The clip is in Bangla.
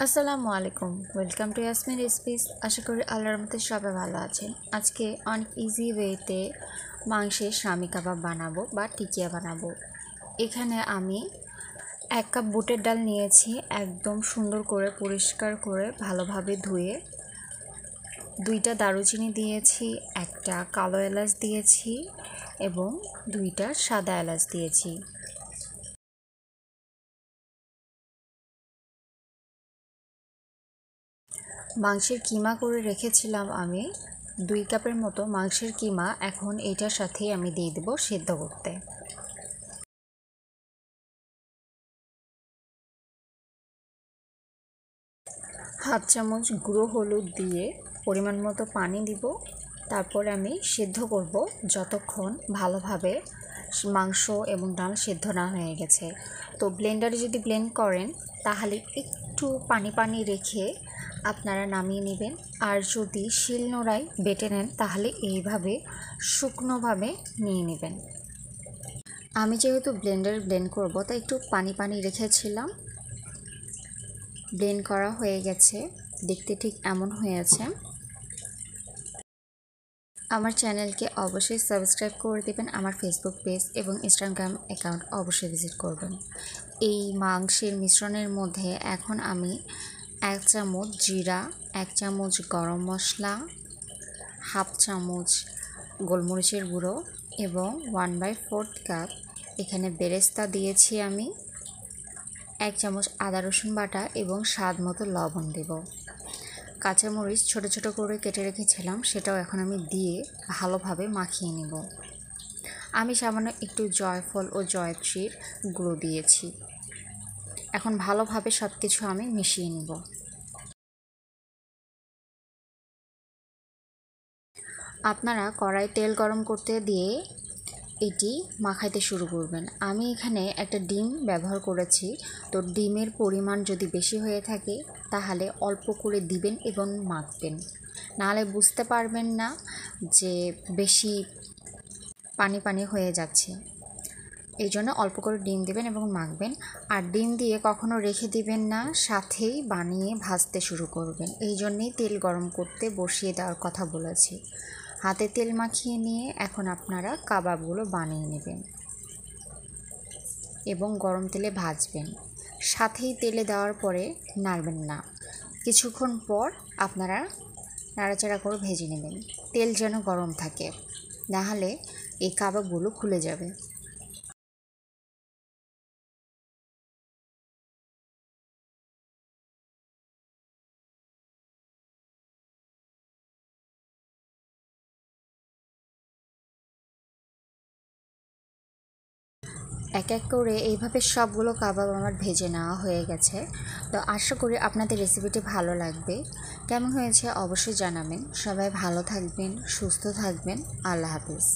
আসসালামু আলাইকুম, ওয়েলকাম টু ইয়াসমিন রেসিপিস। আশা করি আল্লাহর রহমতে সবাই ভালো আছেন। আজকে অনেক ইজি ওয়েতে মাংসের শামি কাবাব বানাবো বা টিকিয়া বানাবো। এখানে আমি 1 কাপ বুটের ডাল নিয়েছি, একদম সুন্দর করে পরিষ্কার করে ভালোভাবে ধুয়ে। 2টা দারুচিনি দিয়েছি, 1টা কালো এলাচ দিয়েছি এবং 2টা সাদা এলাচ দিয়েছি। মাংসের কিমা করে রেখেছিলাম আমি 2 কাপের মতো মাংসের কিমা। এখন এটার সাথেই আমি দিয়ে দেব সেদ্ধ করতে। হাফ চামচ গুঁড়ো হলুদ দিয়ে পরিমাণ মতো পানি দিব। তারপর আমি সেদ্ধ করব যতক্ষণ ভালোভাবে মাংস এবং ডাল সেদ্ধ না হয়ে গেছে। তো ব্লেন্ডারে যদি ব্লেন্ড করেন তাহলে একটু পানি পানি রেখে আপনারা নামিয়ে নেবেন। আর যদি শিলনোড়ায় বেটে নেন তাহলে এইভাবে শুকনোভাবে নিয়ে নেবেন। আমি যেহেতু ব্লেন্ডারে ব্লেন্ড করব তাই একটু পানি পানি রেখেছিলাম। ব্লেন্ড করা হয়ে গেছে, দেখতে ঠিক এমন হয়েছে। আমার চ্যানেলকে অবশ্যই সাবস্ক্রাইব করে দেবেন। আমার ফেসবুক পেজ এবং ইনস্টাগ্রাম অ্যাকাউন্ট অবশ্যই ভিজিট করবেন। এই মাংসের মিশ্রণের মধ্যে এখন আমি 1 চামচ জিরা, 1 চামচ গরম মশলা, হাফ চামচ গোলমরিচের গুঁড়ো এবং 1/4 কাপ এখানে বেরেস্তা দিয়েছি আমি। 1 চামচ আদা রসুন বাটা এবং স্বাদ মতো লবণ দেব। কাঁচামরিচ ছোট ছোট করে কেটে রেখেছিলাম, সেটাও এখন আমি দিয়ে ভালোভাবে মাখিয়ে নেব। আমি সামান্য একটু জয়ফল ও জয়ত্রীর গুঁড়ো দিয়েছি। এখন ভালোভাবে সব কিছু আমি মিশিয়ে নেব। আপনারা কড়াই তেল গরম করতে দিয়ে এটি মাখাইতে শুরু করবেন। আমি এখানে একটা ডিম ব্যবহার করেছি। তো ডিমের পরিমাণ যদি বেশি হয়ে থাকে তাহলে অল্প করে দিবেন এবং মাখবেন, নাহলে বুঝতে পারবেন না যে বেশি পানি পানি হয়ে যাচ্ছে। এই জন্য অল্প করে ডিম দিবেন এবং মাখবেন। আর ডিম দিয়ে কখনো রেখে দিবেন না, সাথেই বানিয়ে ভাজতে শুরু করবেন। এই জন্যেই তেল গরম করতে বসিয়ে দেওয়ার কথা বলেছি। হাতে তেল মাখিয়ে নিয়ে এখন আপনারা কাবাবগুলো বানিয়ে নেবেন এবং গরম তেলে ভাজবেন। সাথেই তেলে দেওয়ার পরে নাড়বেন না, কিছুক্ষণ পর আপনারা নাড়াচাড়া করে ভেজে নেবেন। তেল যেন গরম থাকে, নাহলে এই কাবাবগুলো খুলে যাবে। এক এক করে এইভাবে সবগুলো কাবাব আমার ভেজে নেওয়া হয়ে গেছে। তো আশা করি আপনাদের রেসিপিটি ভালো লাগবে। কেমন হয়েছে অবশ্যই জানাবেন। সবাই ভালো থাকবেন, সুস্থ থাকবেন। আল্লাহ হাফেজ।